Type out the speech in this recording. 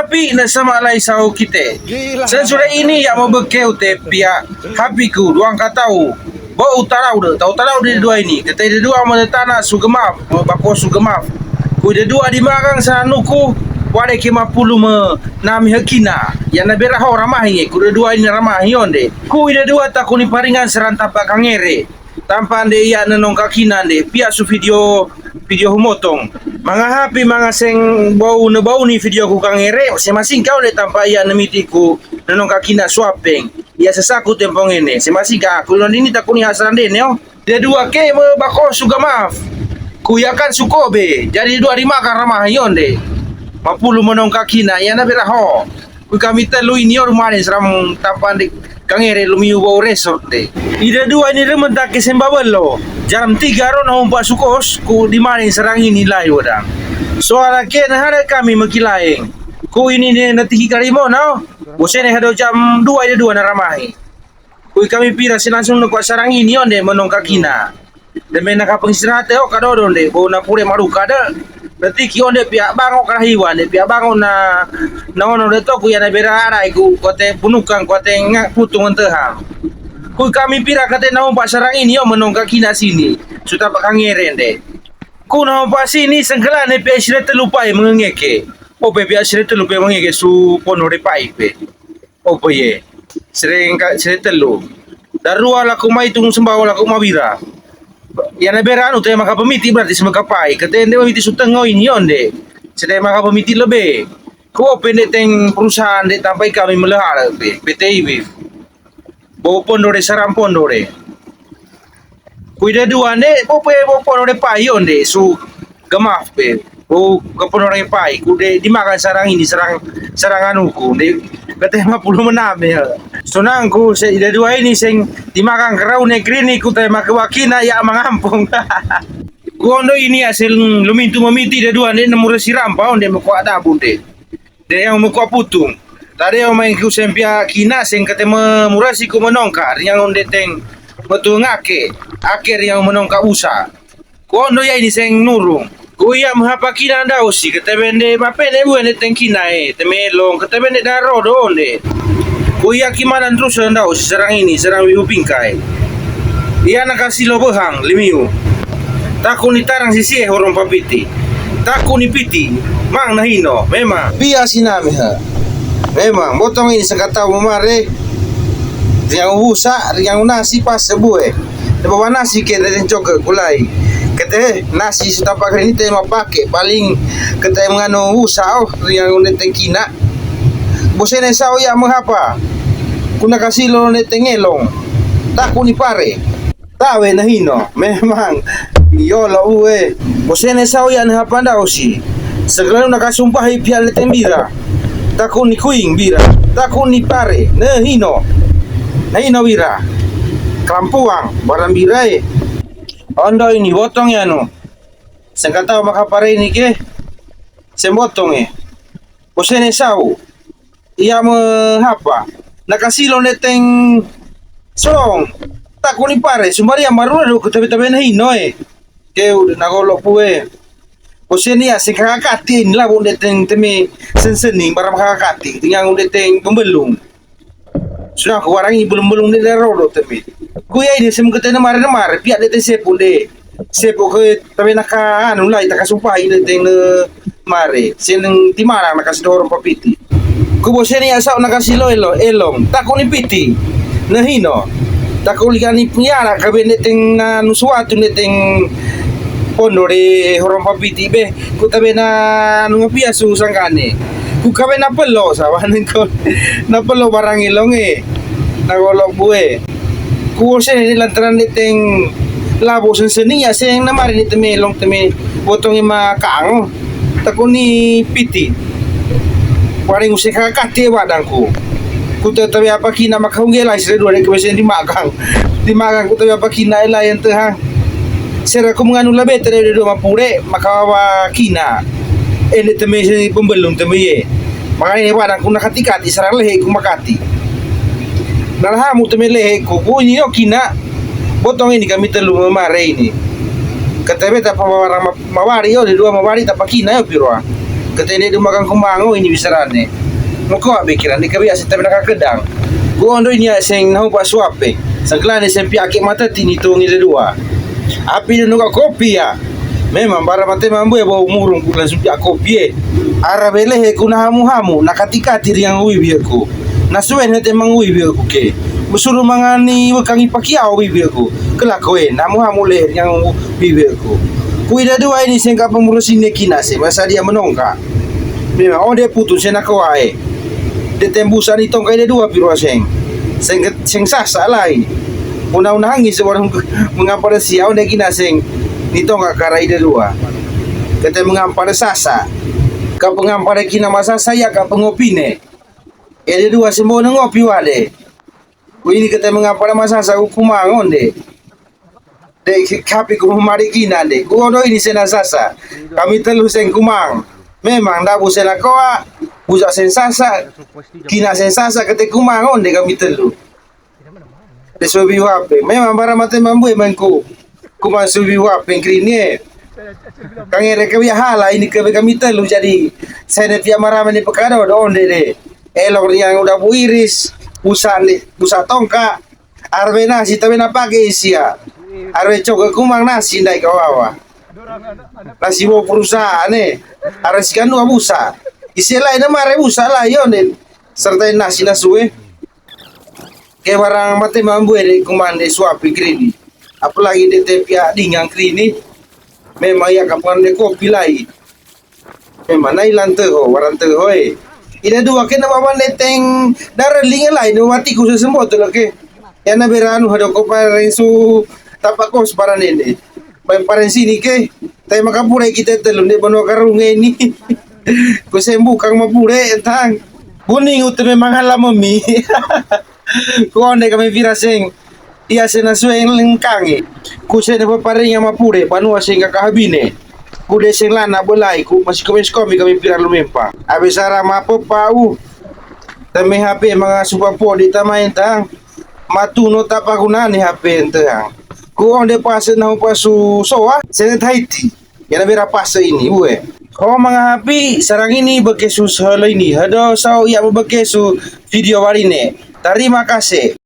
hapi na sama lai sau kita. Sen sudah ini yang mau bekeu te pihak hapi ku duang katau. Bo utara udah, tahu tarau di dua ini. Kita di dua mana tanah sugemaf, bako sugemaf. Ku di dua di magang sanuku. Wade kema pulu me nami hakina. Yang na bera ho ramahi. Ku di dua ini ramahi onde. Ku di dua takuni paringan serantap kangere. Tampan de ya nenong kakina de. Pia su video humotong. Mga happy mga seng bau ni video ku kangere. Semasing kau de tampa ya nemitiku nenong kakina swapeng. Ya sesaku tempong ini. Semasing ka aku ini takuni hasaran de neo. Dia dua ke me bako sugamaf. Kuyakan sukobe. Jadi dua di makan ramahi onde. Mapulu menong kakina ya na bera ho. Ku kami telu ini rumah ni seram tampan de kangere lumiu bau resort de. Ida dua ini rementak ke sembabelo. Jam 3 ron hompa sukos ku di mana serang ini lai wadang. Soal ke na hare kami makilaeng. Ku ini ne natihi karimo no. Bosene hado jam 2 ida dua na ramahi. Ku kami pira langsung nak sarang ini onde menong kakina. Deme nak pengistirahat o kadodo onde bo na pure maruka da. Berarti ki onde pihak bango karahiwan de pihak bango na ono de to ku ya na bera arai ku kote punukan kote ngak putung entehang. Ku kami pira kate na umpa sarang ini o menong kakina sini. Sudah pak kangere de. Ku na umpa sini sengkelane pe sire telupai mengengeke. O pe pihak sire telupai mengengeke su pono de pai pe. O pe ye. Sire telu. Darua laku mai tung sembawa laku mabira. Ya na bera anu te maka pemiti berarti semekapai. Kate ende pemiti sutengo ini onde. Sedai maka pemiti lebih. Ku pendek teng perusahaan de tampai kami melehar pe PTIB. Bawa pondok de saram pondok de. Kuida dua de, bawa pondok de payon de su gemaf pe. Bawa ke pondok de pai. Kude dimakan sarang ini sarang anuku. De kata 50 menam ya. Sonangku ida dua ini sing dimakan kerau negeri ni ku tema kewakina ya mangampung. Kuondo ini hasil lumintu memiti ida dua de nemure sirampa onde mekuat dabun de. De yang mekuat putung. Tadi yang main ku sempia kina sing ketemu murasi ku menongkar yang onde teng betul ngake akhir yang menongkar usa. Ku ondo ya ini sing nurung. Ku ya mahapa kina anda usi ketebende mapene buene teng kina temelong ketebende daro do onde. Ku ya kimanan terus anda usi serang ini serang wiu pingkai. Ia nakasih lo behang limiu. Taku ni tarang sisi horong papiti. Taku ni piti mang nahino memang biasa nami ha. Memang botong ini sekata memare yang usa yang nasi pas sebue bawa nasi ke dan coke kulai kete nasi sudah pakai ini tema pakai paling kete mengano usa yang neteng kina bosene sao ya mengapa kuna kasih lo neteng elong taku ni pare tawe nahino memang yola uwe bosene sao ya ngapa ndau si segala nakasumpah pial neteng bira taku ni kuing bira, taku ni pare, nahino bira, kelampuang, barang birai. Ondo ini botong ya no, sengkata maka pare ini ke, sembotong Bosene sau, ia mengapa, nakasilo neteng solong, taku ni pare, sumari yang baru ada ketabe-tabe nahino ke nagolok pue. Bosene ya sing kakakatin lah bunde teng teme sensening barang kakakatin tinggal bunde teng pembelung. Sudah ku warang ini belum de rodo teme. Ku ya ini sem ketena mare pihak de sepu de. Sepu ke tabe naka anu lai tak supai de teng mare. Seneng timara naka sidorong papiti. Ku bosene ya sau naka silo elong tak ni piti. Nahino. Tak ulikani punyara ka bende teng anu suatu de teng pondo de horong papiti be ku tabe na ngopia su sangkane ku kabe na pelo sawanen ko na pelo barang ilong nagolok bue ku se lantaran de teng labo senseni ya seng na mari ni teme long teme botong ma kaang takuni piti paring usik kakate wadangku ku tabe apa kina makaungela sire dua de kebesen di magang ku tabe apa kina layan tehang sera ko mga nula betere do mapure makawa kina ene teme pembelum teme ye makanya padang ku nakatikati sarang lehe ku makati nalhamu teme lehe ku kunyi yo kina botong ini kami telu memare ini katebe ta pawarang mawari yo de dua mawari ta pakina yo pirwa katene du magang kumbango ini bisarane Moko pikiran di kabiasa tapi nak kedang. Ku ondo ini sing nahu pas suape. Sangklan sing piake mata tini tu ngi dua. Api nu kopi ya. Memang bara mate mambu ya bau murung ku langsung piak kopi. Arabele he kuna hamu nakatika tiri yang ui biaku. Nasuen hete mangui biaku ke. Musuruh mangani wakangi pakiau biaku. Kelakoe hamu leher yang biaku. Kuida dua ini sing ka pengurus ini kinase masa dia menongka. Memang dia putus sena kawae. De tembusan itong kay dua piro sing sasa lai una hangis orang mengampar siau de kinaseng nitong ka karai de dua kete mengampar sasa ka pengampar kina masa saya ka pengopine de dua sembo ngopi wale ku ini kete mengampar masa sa kumangon de kapi ku mari kina de ku ono ini sena sasa kami telu seng kumang memang dabu sena koa usa sensasa kina sensasa kete kumangon de kami telu de subi wape memang bara mate mambu manku kuma subi wape krini kangere ke hala ini ke kami telu jadi saya pia marama ni pekada onde de elok yang udah buiris busa tongka arbe nasi tapi na pake isia arbe coba kumang nasi ndai kawawa nasi mau perusahaan arbe sikan dua busa isilah ini mare busa lah yonen serta nasi nasue ke barang mate mambu de kumande suapi krini apalagi de tepia dingang krini memang ya kapan de kopi lai memang nai lante ho warante hoy ida dua ke nama mande teng daraling lai no mati ku sembo to ke ya na beranu hado ko parensu tapakos para nene paren sini ke tay makapure kita telum de bono karung ini kusembu kang mapure entang kuning utu memang halamami kuonde kami viraseng iya sena sueng lengkangi kusene paparing yang mapure panua sing kakahabine kude sing lana bolai ku masih komi kami pira lumempa abisara mapo pau tame HP mga supapo di tamain tang matuno tapagunani HP entang kuonde pase na pasu soa sene Haiti yana bera pase ini ue oh mga hapi sarang ini bekesu sehalo ini hado sao ia bekesu video warine terima kasih